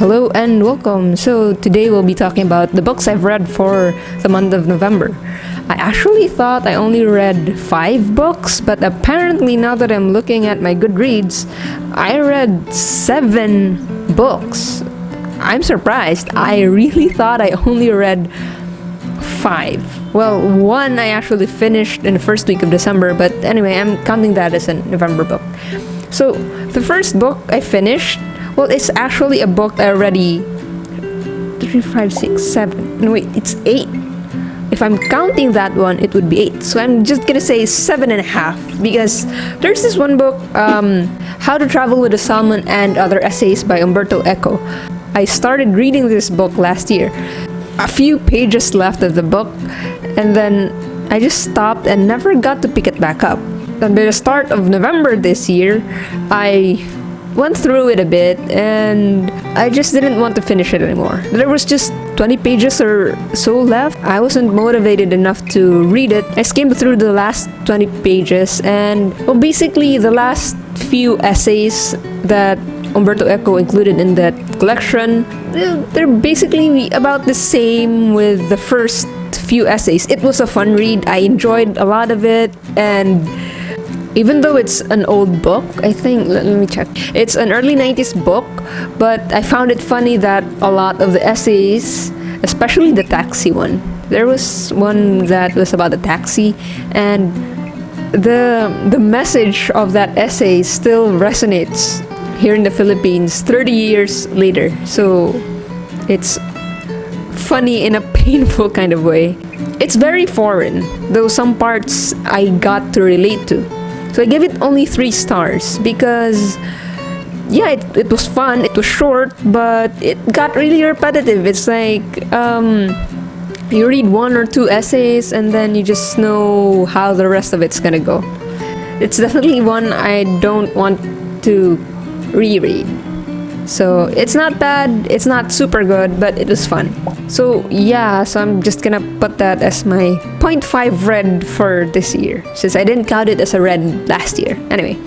Hello and welcome. So today we'll be talking about the books I've read for the month of November. I actually thought I only read 5 books, but apparently now that I'm looking at my Goodreads, I read 7 books. I'm surprised. I really thought I only read 5. Well, one I actually finished in the first week of December, but anyway, I'm counting that as a November book. So the first book I finished, well, it's actually a book I already 3, 5, 6, 7. No wait, it's 8. If I'm counting that one, it would be 8. So I'm just gonna say 7.5 because there's this one book, How to Travel with a Salmon and Other Essays by Umberto Eco. I started reading this book last year. A few pages left of the book, and then I just stopped and never got to pick it back up. And by the start of November this year, I went through it a bit and I just didn't want to finish it anymore. There was just 20 pages or so left. I wasn't motivated enough to read it. I skimmed through the last 20 pages and, well, basically the last few essays that Umberto Eco included in that collection, they're basically about the same with the first few essays. It was a fun read. I enjoyed a lot of it, and even though it's an old book, I think, let me check. It's an early 90s book, but I found it funny that a lot of the essays, especially the taxi one, there was one that was about a taxi, and the message of that essay still resonates here in the Philippines 30 years later. So it's funny in a painful kind of way. It's very foreign, though some parts I got to relate to. So I give it only 3 stars because, yeah, it was fun, it was short, but it got really repetitive. It's like you read 1 or 2 essays and then you just know how the rest of it's gonna go. It's definitely one I don't want to reread. So it's not bad, it's not super good, but it was fun. So yeah, so I'm just gonna put that as my 0.5 read for this year, since I didn't count it as a read last year. Anyway,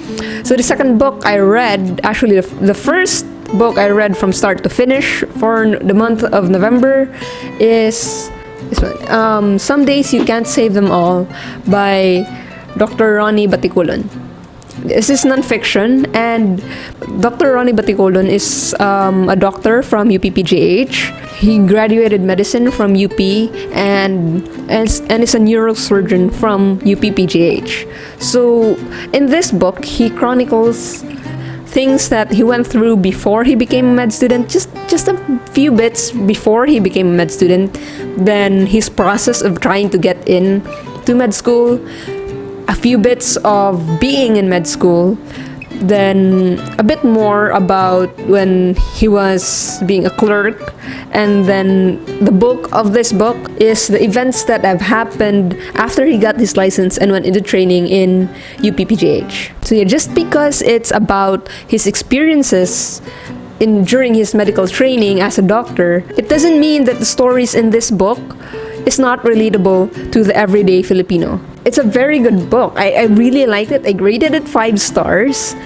so the second book I read, actually the first book I read from start to finish for the month of November is this one, Some Days You Can't Save Them All by Dr. Ronnie Baticulon. This is non-fiction, and Dr. Ronnie Baticulon is a doctor from UPPGH. He graduated medicine from UP and is a neurosurgeon from UPPGH. So in this book, he chronicles things that he went through before he became a med student, just a few bits before he became a med student, then his process of trying to get in to med school, a few bits of being in med school, then a bit more about when he was being a clerk, and then the bulk of this book is the events that have happened after he got his license and went into training in UPPGH. So yeah, just because it's about his experiences during his medical training as a doctor, it doesn't mean that the stories in this book is not relatable to the everyday Filipino. It's a very good book. I really liked it. I graded it 5 stars,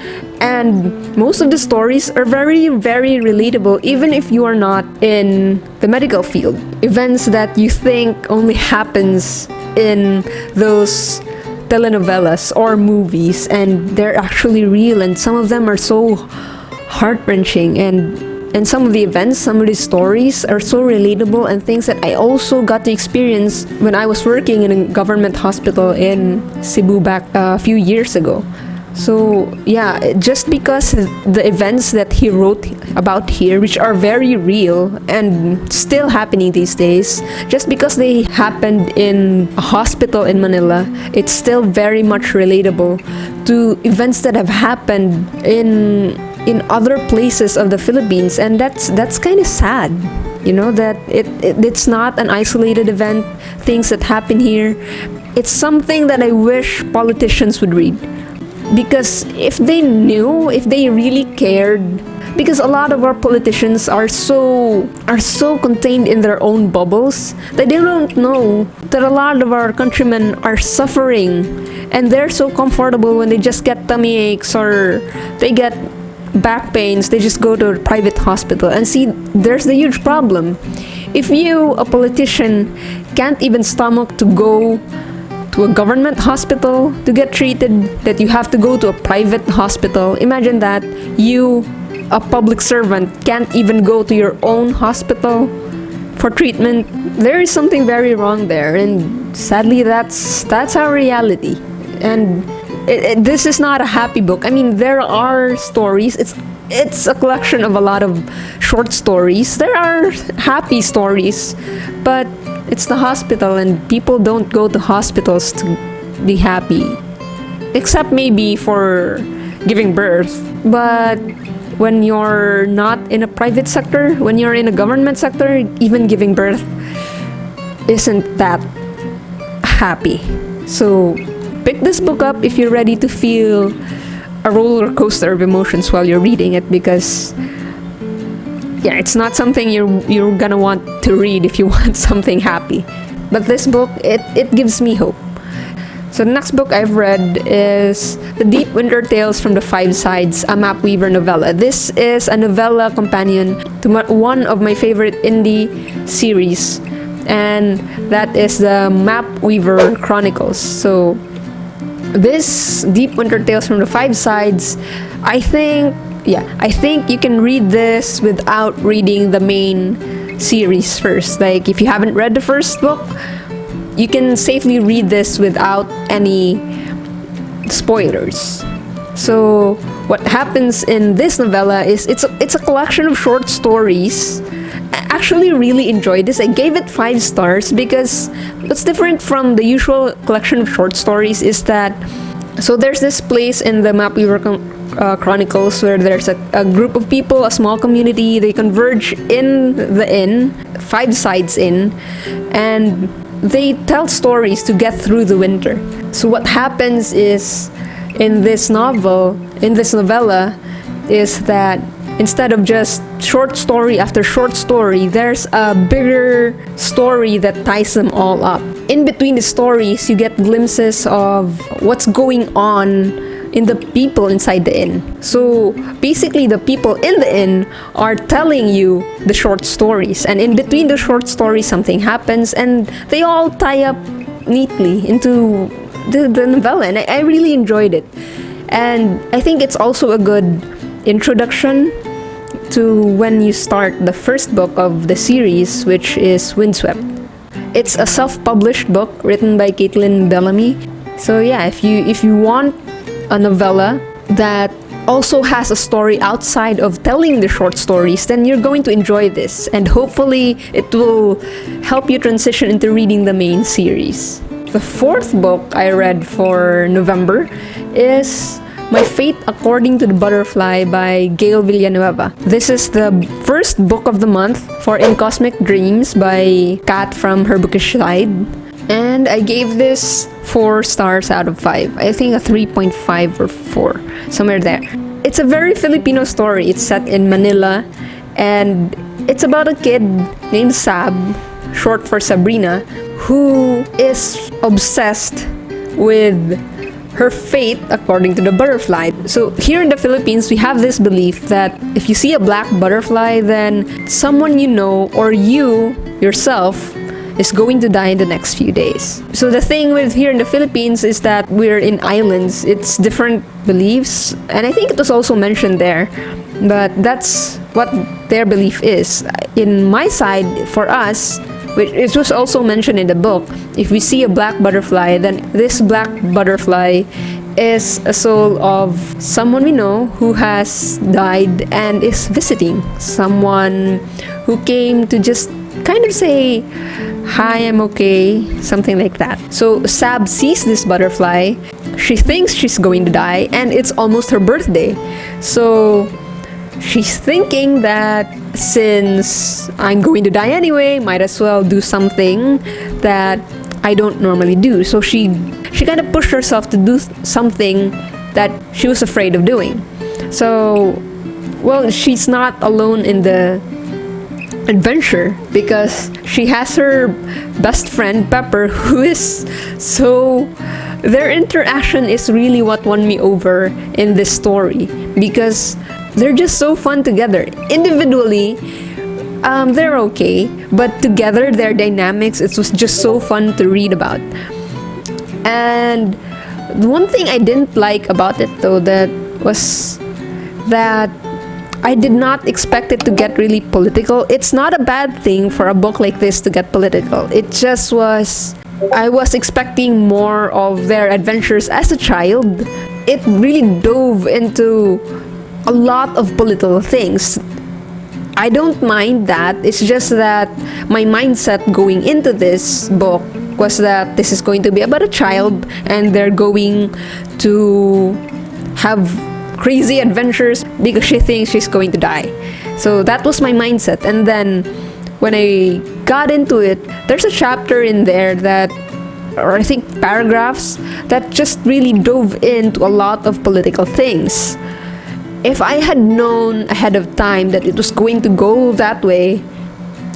and most of the stories are very, very relatable, even if you are not in the medical field. Events that you think only happens in those telenovelas or movies, and they're actually real, and some of them are so heart-wrenching, and some of the events, some of the stories are so relatable, and things that I also got to experience when I was working in a government hospital in Cebu back a few years ago. So yeah, just because the events that he wrote about here, which are very real and still happening these days, just because they happened in a hospital in Manila, it's still very much relatable to events that have happened in other places of the Philippines, and that's kind of sad, you know, that it's not an isolated event. Things that happen here, it's something that I wish politicians would read, because if they knew, if they really cared, because a lot of our politicians are so contained in their own bubbles that they don't know that a lot of our countrymen are suffering, and they're so comfortable when they just get tummy aches or they get back pains, they just go to a private hospital. And see, there's the huge problem. If you, a politician, can't even stomach to go to a government hospital to get treated, that you have to go to a private hospital. Imagine that. You, a public servant, can't even go to your own hospital for treatment. There is something very wrong there, and sadly that's our reality. And this is not a happy book. I mean, there are stories. It's a collection of a lot of short stories. There are happy stories, but it's the hospital, and people don't go to hospitals to be happy, except maybe for giving birth. But when you're not in a private sector, when you're in a government sector, even giving birth isn't that happy. So pick this book up if you're ready to feel a roller coaster of emotions while you're reading it, because yeah, it's not something you're gonna want to read if you want something happy. But this book, it gives me hope. So the next book I've read is The Deep Winter Tales from the Five Sides, a Map Weaver novella. This is a novella companion to one of my favorite indie series, and that is the Map Weaver Chronicles. So this Deep Winter Tales from the Five Sides, I think you can read this without reading the main series first. Like, if you haven't read the first book, you can safely read this without any spoilers. So what happens in this novella is it's a collection of short stories. I actually really enjoyed this. I gave it 5 stars because what's different from the usual collection of short stories is that, so there's this place in the Mapweaver Chronicles where there's a group of people, a small community. They converge in the inn, 5 Sides Inn, and they tell stories to get through the winter. So what happens is, in this novella, is that instead of just short story after short story, there's a bigger story that ties them all up. In between the stories, you get glimpses of what's going on in the people inside the inn. So basically, the people in the inn are telling you the short stories, and in between the short stories, something happens, and they all tie up neatly into the novella, and I really enjoyed it. And I think it's also a good introduction to when you start the first book of the series, which is Windswept. It's a self-published book written by Caitlin Bellamy. So yeah, if you want a novella that also has a story outside of telling the short stories, then you're going to enjoy this, and hopefully it will help you transition into reading the main series. The fourth book I read for November is My Fate According to the Butterfly by Gail Villanueva. This is the first book of the month for In Cosmic Dreams by Kat from Her Bookish Side. And I gave this 4 stars out of 5. I think a 3.5 or 4, somewhere there. It's a very Filipino story. It's set in Manila, and it's about a kid named Sab, short for Sabrina, who is obsessed with her fate according to the butterfly. So here in the Philippines, we have this belief that if you see a black butterfly, then someone you know or you yourself is going to die in the next few days. So the thing with here in the Philippines is that we're in islands. It's different beliefs, and I think it was also mentioned there, but that's what their belief is. In my side, for us, which it was also mentioned in the book, if we see a black butterfly, then this black butterfly is a soul of someone we know who has died and is visiting, someone who came to just kind of say, hi, I'm okay, something like that. So Sab sees this butterfly, she thinks she's going to die, and it's almost her birthday. So she's thinking that since I'm going to die anyway, might as well do something that I don't normally do. So she kind of pushed herself to do something that she was afraid of doing. So, well, she's not alone in the adventure because she has her best friend Pepper, who is so, their interaction is really what won me over in this story, because they're just so fun together. Individually, they're okay, but together, their dynamics, it was just so fun to read about. And the one thing I didn't like about it, though, that was that I did not expect it to get really political. It's not a bad thing for a book like this to get political. It just was, I was expecting more of their adventures as a child. It really dove into a lot of political things. I don't mind that. It's just that my mindset going into this book was that this is going to be about a child and they're going to have crazy adventures because she thinks she's going to die. So that was my mindset. And then when I got into it, there's a chapter in there that, or I think paragraphs, that just really dove into a lot of political things. If I had known ahead of time that it was going to go that way,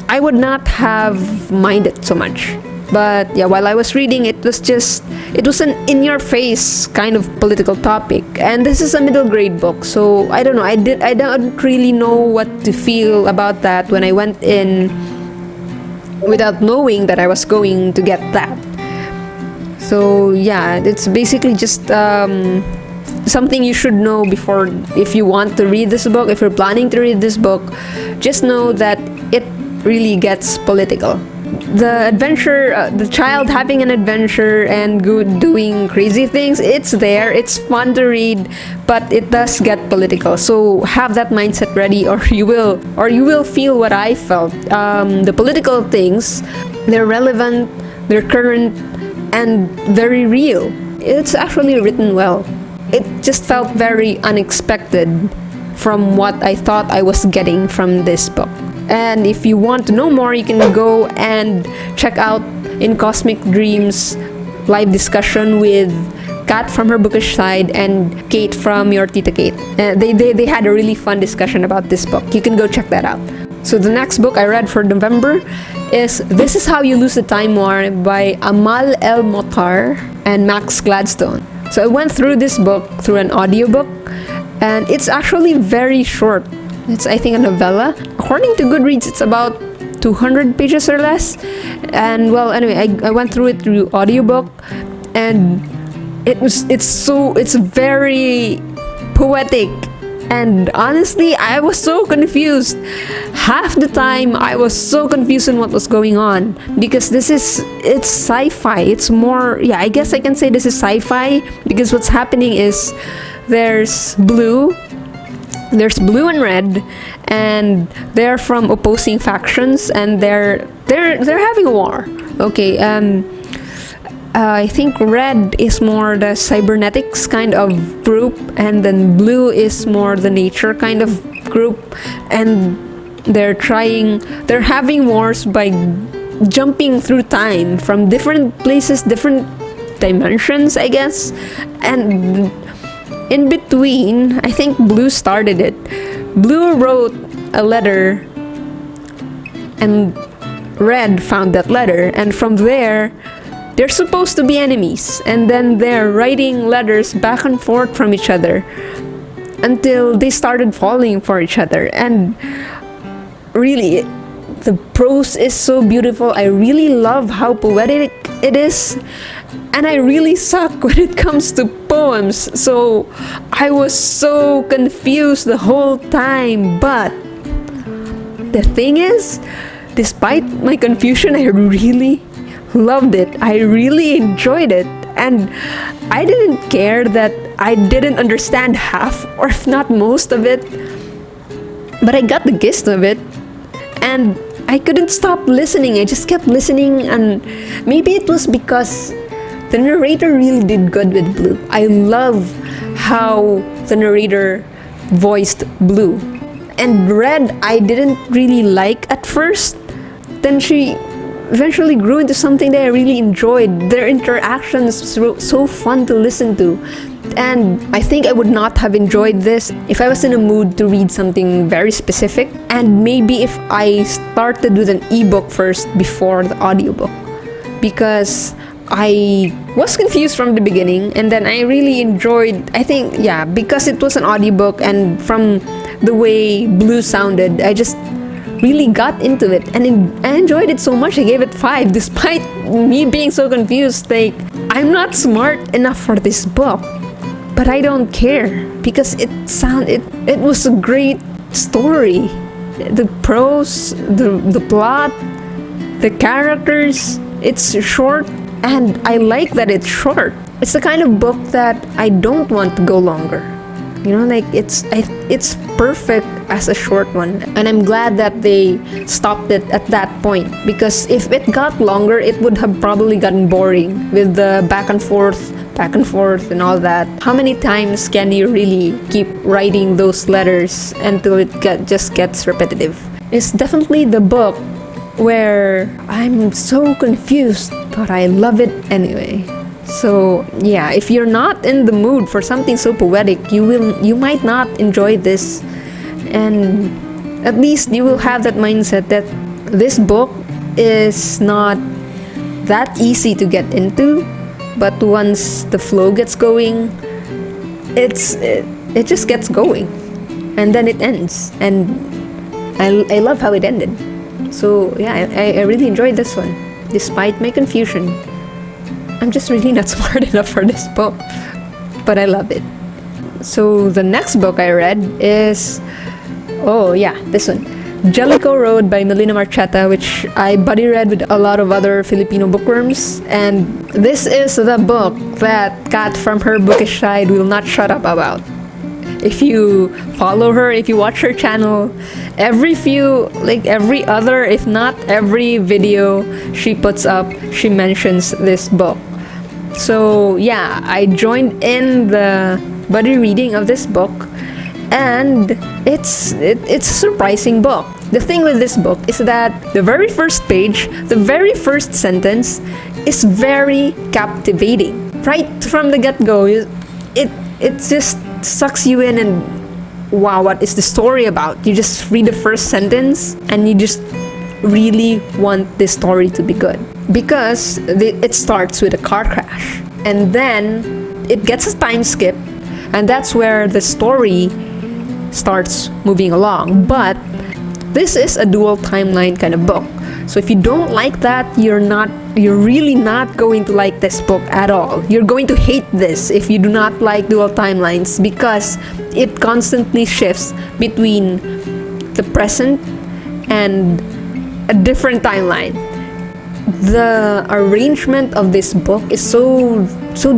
I would not have minded so much. But yeah, while I was reading, it was an in-your-face kind of political topic. And this is a middle grade book, so I don't know. I don't really know what to feel about that when I went in without knowing that I was going to get that. So yeah, it's basically just something you should know before, if you want to read this book, if you're planning to read this book, just know that it really gets political. The adventure, the child having an adventure and doing crazy things, it's there, it's fun to read, but it does get political. So have that mindset ready, or you will feel what I felt. The political things, they're relevant, they're current, and very real. It's actually written well. It just felt very unexpected from what I thought I was getting from this book. And if you want to know more, you can go and check out In Cosmic Dreams live discussion with Kat from Her Bookish Side and Kate from Your Tita Kate. They had a really fun discussion about this book. You can go check that out. So the next book I read for November is This Is How You Lose the Time War by Amal El Motar and Max Gladstone. So I went through this book through an audiobook, and it's actually very short. It's, I think, a novella. According to Goodreads, it's about 200 pages or less. And well, anyway, I went through it through audiobook, and it's very poetic. And honestly, I was so confused. Half the time, I was so confused in what was going on, because it's sci-fi. It's more, yeah, I guess I can say this is sci-fi, because what's happening is there's blue and red, and they're from opposing factions, and they're having a war. Okay, I think red is more the cybernetics kind of group, and then blue is more the nature kind of group, and they're having wars by jumping through time from different places, different dimensions, I guess. And in between, I think blue started it. Blue wrote a letter, and red found that letter, and from there, they're supposed to be enemies, and then they're writing letters back and forth from each other until they started falling for each other. And really, the prose is so beautiful. I really love how poetic it is, and I really suck when it comes to poems, so I was so confused the whole time. But the thing is, despite my confusion, I really loved it. I really enjoyed it, and I didn't care that I didn't understand half, or if not most of it, but I got the gist of it, and I couldn't stop listening. I just kept listening, and maybe it was because the narrator really did good with Blue. I love how the narrator voiced Blue. And Red, I didn't really like at first. Then she eventually grew into something that I really enjoyed. Their interactions were so fun to listen to. And I think I would not have enjoyed this if I was in a mood to read something very specific. And maybe if I started with an ebook first before the audiobook. Because I was confused from the beginning, and then I really enjoyed, I think, yeah, because it was an audiobook, and from the way Blue sounded. I just really got into it, and I enjoyed it so much. I gave it 5 despite me being so confused. Like, I'm not smart enough for this book, but I don't care because it was a great story. The prose, the plot, the characters, it's short, and I like that it's short. It's the kind of book that I don't want to go longer. You know, like it's perfect as a short one, and I'm glad that they stopped it at that point, because if it got longer, it would have probably gotten boring with the back and forth and all that. How many times can you really keep writing those letters until it just gets repetitive? It's definitely the book where I'm so confused, but I love it anyway. So yeah, if you're not in the mood for something so poetic, you might not enjoy this, and at least you will have that mindset that this book is not that easy to get into, but once the flow gets going, it just gets going, and then it ends, and I love how it ended. So yeah, I really enjoyed this one despite my confusion. I'm just really not smart enough for this book, but I love it. So the next book I read is, this one, Jellicoe Road by Melina Marcheta, which I buddy read with a lot of other Filipino bookworms. And this is the book that Kat from her bookish side will not shut up about. If you follow her, if you watch her channel, every other, if not every video she puts up, she mentions this book. So yeah, I joined in the buddy reading of this book, and it's a surprising book. The thing with this book is that the very first page, the very first sentence is very captivating. Right from the get-go, it just sucks you in, and wow, what is the story about? You just read the first sentence and you just really want this story to be good, because it starts with a car crash, and then it gets a time skip, and that's where the story starts moving along. But this is a dual timeline kind of book, so if you don't like that, you're really not going to like this book at all. You're going to hate this if you do not like dual timelines, because it constantly shifts between the present and a different timeline. The arrangement of this book is so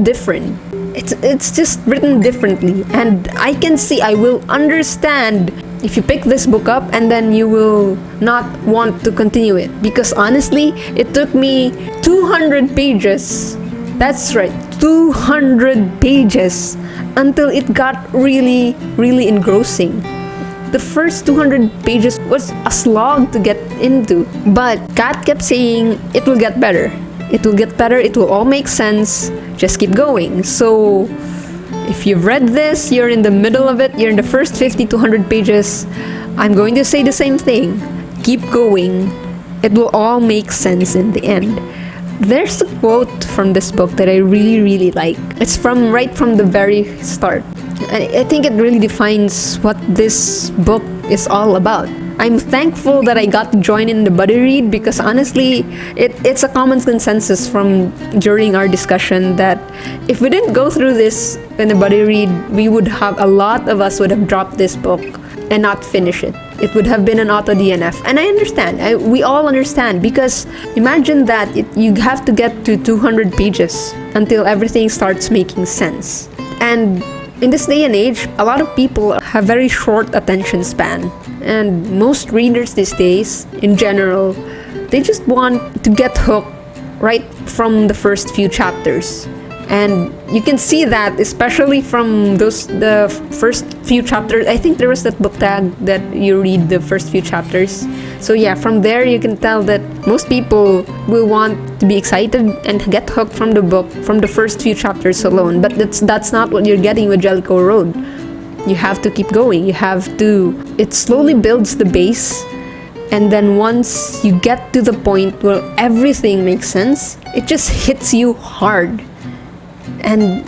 different. It's just written differently, and I will understand if you pick this book up and then you will not want to continue it, because honestly, it took me 200 pages. That's right, 200 pages until it got really, really engrossing. The first 200 pages was a slog to get into, but Kat kept saying it will get better. It will get better, it will all make sense, just keep going. So if you've read this, you're in the middle of it, you're in the first 50 to 100 pages, I'm going to say the same thing. Keep going. It will all make sense in the end. There's a quote from this book that I really, really like. It's right from the very start. I think it really defines what this book is all about. I'm thankful that I got to join in the buddy read, because honestly, it's a common consensus from during our discussion that if we didn't go through this in the buddy read, a lot of us would have dropped this book and not finish it. It would have been an auto DNF, and I understand. We all understand, because imagine that you have to get to 200 pages until everything starts making sense. And in this day and age, a lot of people have very short attention span, and most readers these days, in general, they just want to get hooked right from the first few chapters. And you can see that especially from the first few chapters. I think there was that book tag that you read the first few chapters. So yeah, from there you can tell that most people will want to be excited and get hooked from the book from the first few chapters alone. But that's not what you're getting with Jellicoe Road. You have to keep going. It slowly builds the base, and then once you get to the point where everything makes sense, it just hits you hard. And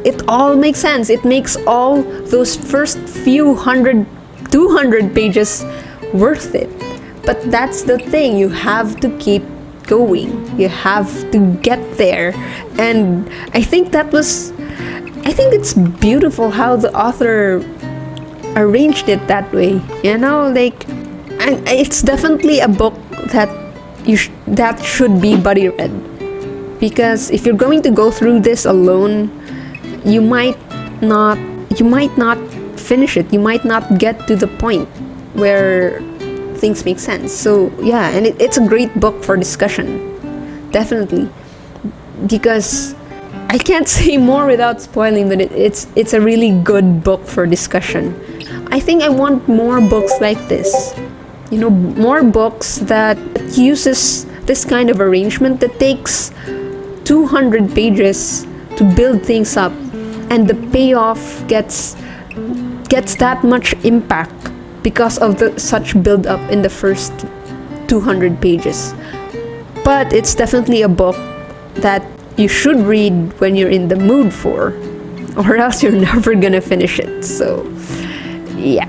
it all makes sense. It makes all those first few hundred 200 pages worth it. But that's the thing, you have to keep going. You have to get there. And I think it's beautiful how the author arranged it that way. You know, like, and it's definitely a book that that should be buddy read. Because if you're going to go through this alone, you might not finish it. You might not get to the point where things make sense. So yeah, and it's a great book for discussion, definitely, because I can't say more without spoiling, but it's a really good book for discussion. I think I want more books like this, you know, more books that uses this kind of arrangement that takes 200 pages to build things up, and the payoff gets that much impact because of such build up in the first 200 pages. But it's definitely a book that you should read when you're in the mood for, or else you're never gonna finish it. So yeah,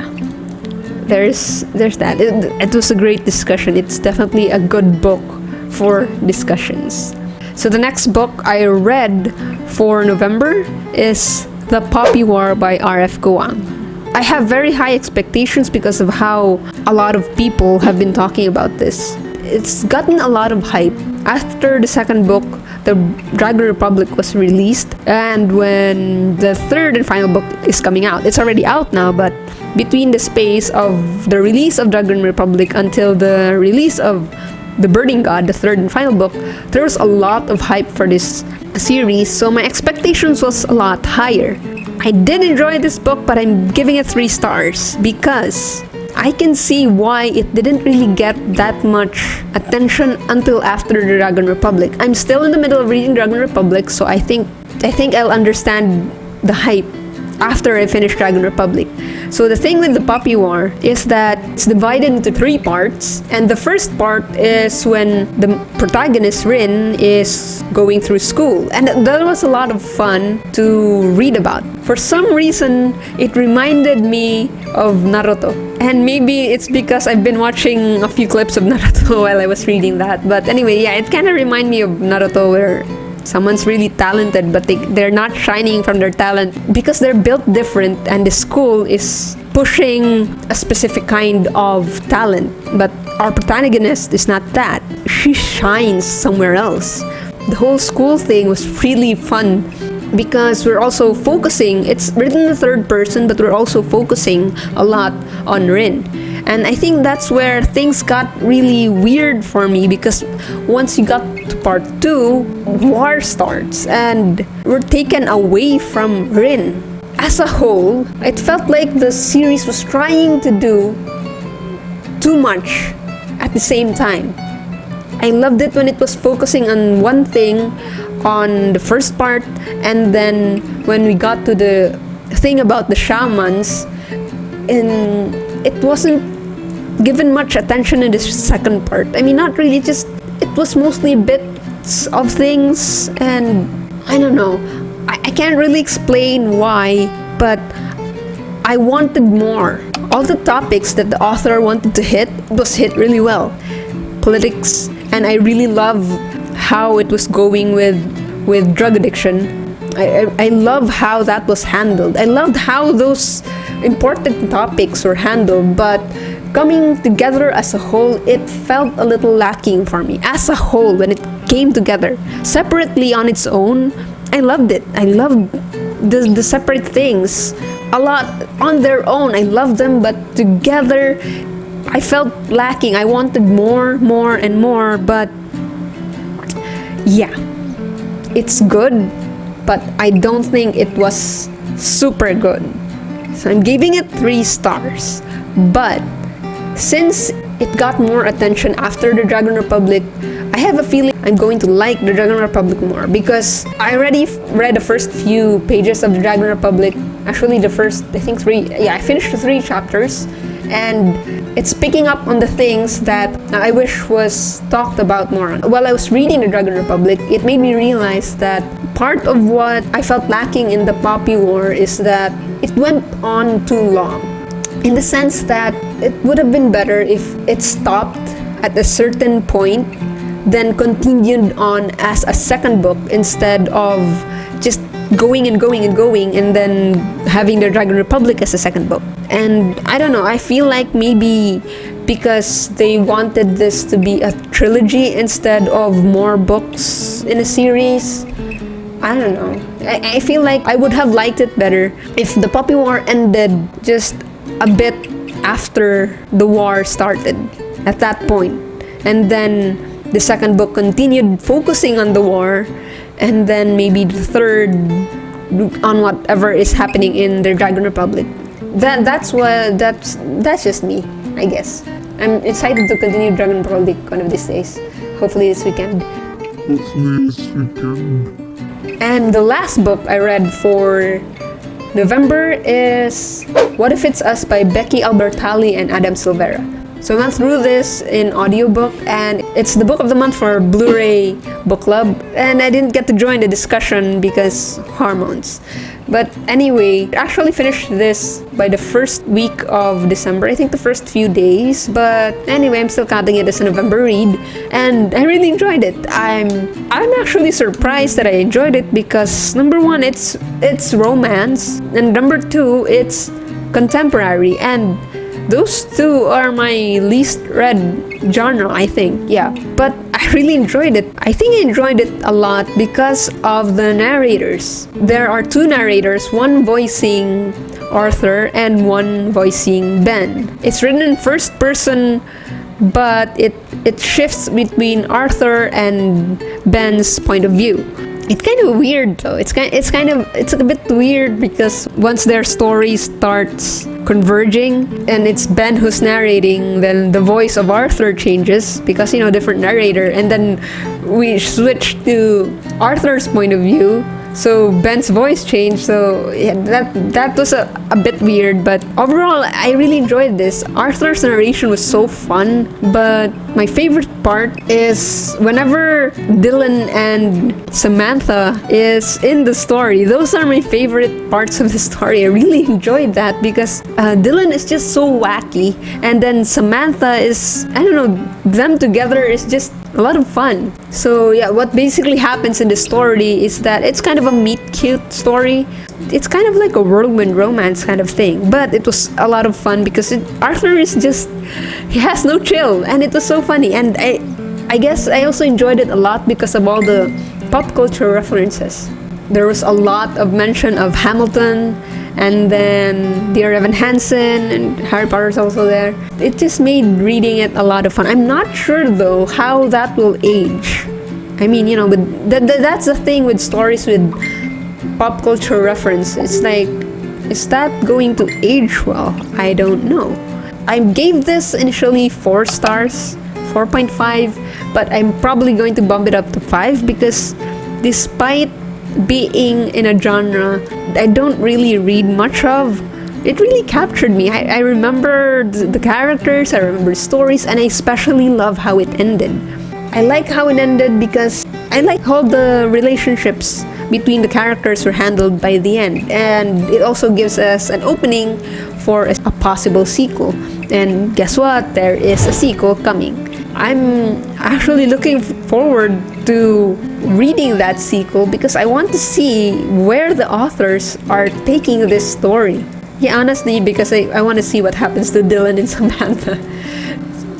there's that. It was a great discussion. It's definitely a good book for discussions. So the next book I read for November is The Poppy War by R.F. Kuang. I have very high expectations because of how a lot of people have been talking about this. It's gotten a lot of hype. After the second book, the Dragon Republic was released, and when the third and final book is coming out, it's already out now, but between the space of the release of Dragon Republic until the release of The Burning God, the third and final book, there was a lot of hype for this series, so my expectations was a lot higher. I did enjoy this book, but I'm giving it 3 stars because I can see why it didn't really get that much attention until after the Dragon Republic. I'm still in the middle of reading Dragon Republic, so I think I'll understand the hype after I finish Dragon Republic. So the thing with the Poppy War is that it's divided into 3 parts, and the first part is when the protagonist Rin is going through school, and that was a lot of fun to read about. For some reason, it reminded me of Naruto, and maybe it's because I've been watching a few clips of Naruto while I was reading that. But anyway, yeah, it kind of reminded me of Naruto, where someone's really talented, but they're not shining from their talent because they're built different, and the school is pushing a specific kind of talent. But our protagonist is not that. She shines somewhere else. The whole school thing was really fun because we're also focusing, it's written in the third person, but we're also focusing a lot on Rin. And I think that's where things got really weird for me, because once you got to part 2, war starts and we're taken away from Rin. As a whole, it felt like the series was trying to do too much at the same time. I loved it when it was focusing on one thing on the first part, and then when we got to the thing about the shamans, and it wasn't given much attention in the second part. I mean, not really, just it was mostly bits of things, and I don't know, I can't really explain why, but I wanted more. All the topics that the author wanted to hit was hit really well. Politics, and I really love how it was going with drug addiction. I love how that was handled. I loved how those important topics were handled, but coming together as a whole, it felt a little lacking for me. As a whole, when it came together, separately on its own, I loved it. I loved the separate things a lot on their own. I loved them, but together, I felt lacking. I wanted more, and more, but yeah, it's good, but I don't think it was super good. So I'm giving it 3 stars. But since it got more attention after the Dragon Republic, I have a feeling I'm going to like the Dragon Republic more, because I already read the first few pages of the Dragon Republic. Actually, the first, I think 3, yeah, I finished the 3 chapters, and it's picking up on the things that I wish was talked about more. While I was reading the Dragon Republic, it made me realize that part of what I felt lacking in the Poppy War is that it went on too long. in the sense that it would have been better if it stopped at a certain point, then continued on as a second book instead of just going and going and going and then having the Dragon Republic as a second book. And I don't know, I feel like maybe because they wanted this to be a trilogy instead of more books in a series. I don't know. I feel like I would have liked it better if the Puppy War ended just a bit after the war started, at that point. And then the second book continued focusing on the war, and then maybe the third on whatever is happening in the Dragon Republic. That's just me, I guess. I'm excited to continue Dragon Republic one of these days. Hopefully this weekend. And the last book I read for November is What If It's Us by Becky Albertalli and Adam Silvera. So I went through this in audiobook, and it's the book of the month for Blu-ray book club, and I didn't get to join the discussion because hormones. But anyway, I actually finished this by the first week of December, I think the first few days, but anyway, I'm still counting it as a November read, and I really enjoyed it. I'm actually surprised that I enjoyed it because number one, it's romance, and number two, it's contemporary, and those two are my least read genre, I think. Yeah, but I really enjoyed it. I think I enjoyed it a lot because of the narrators. There are two narrators, one voicing Arthur and one voicing Ben. It's written in first person, but it shifts between Arthur and Ben's point of view. It's kind of weird though. It's a bit weird because once their story starts converging and it's Ben who's narrating, then the voice of Arthur changes because, you know, different narrator, and then we switch to Arthur's point of view. So Ben's voice changed, so yeah, that was a bit weird, but overall I really enjoyed this. Arthur's narration was so fun, but my favorite part is whenever Dylan and Samantha is in the story. Those are my favorite parts of the story. I really enjoyed that because Dylan is just so wacky, and then Samantha is, I don't know, them together is just a lot of fun. So yeah, what basically happens in the story is that it's kind of a meet cute story. It's kind of like a whirlwind romance kind of thing, but it was a lot of fun because Arthur is just, he has no chill, and it was so funny. And I guess I also enjoyed it a lot because of all the pop culture references. There was a lot of mention of Hamilton, and then Dear Evan Hansen, and Harry Potter's also there. It just made reading it a lot of fun. I'm not sure though how that will age. I mean, you know, but that's the thing with stories with pop culture reference. It's like, is that going to age well? I don't know. I gave this initially 4 stars, 4.5, but I'm probably going to bump it up to 5 because despite being in a genre I don't really read much of, it really captured me. I remember the characters, I remember the stories, and I especially love how it ended. I like how it ended because I like how the relationships between the characters were handled by the end, and it also gives us an opening for a possible sequel. And guess what? There is a sequel coming. I'm actually looking forward to reading that sequel because I want to see where the authors are taking this story. Yeah, honestly, because I want to see what happens to Dylan and Samantha.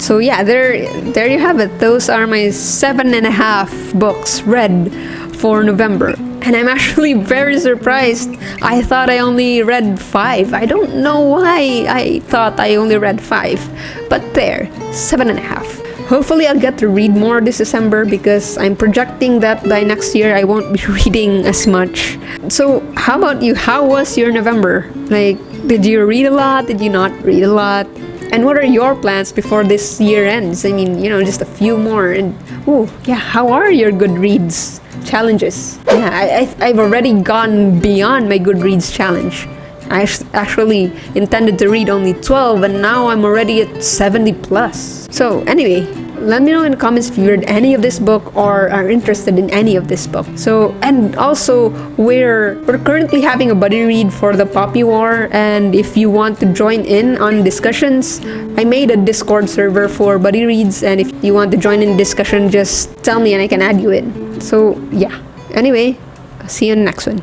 So yeah, there you have it. Those are my 7.5 books read for November. And I'm actually very surprised. I thought I only read 5. I don't know why I thought I only read 5. But there, 7.5. Hopefully I'll get to read more this December because I'm projecting that by next year I won't be reading as much. So how about you? How was your November? Like, did you read a lot? Did you not read a lot? And what are your plans before this year ends? I mean, you know, just a few more. And oh yeah, how are your Goodreads challenges? Yeah, I've already gone beyond my Goodreads challenge. I actually intended to read only 12, and now I'm already at 70 plus. So anyway, let me know in the comments if you read any of this book or are interested in any of this book. So, and also we're currently having a buddy read for the Poppy War, and if you want to join in on discussions, I made a Discord server for buddy reads, and if you want to join in discussion, just tell me and I can add you in. So yeah, anyway, see you in the next one.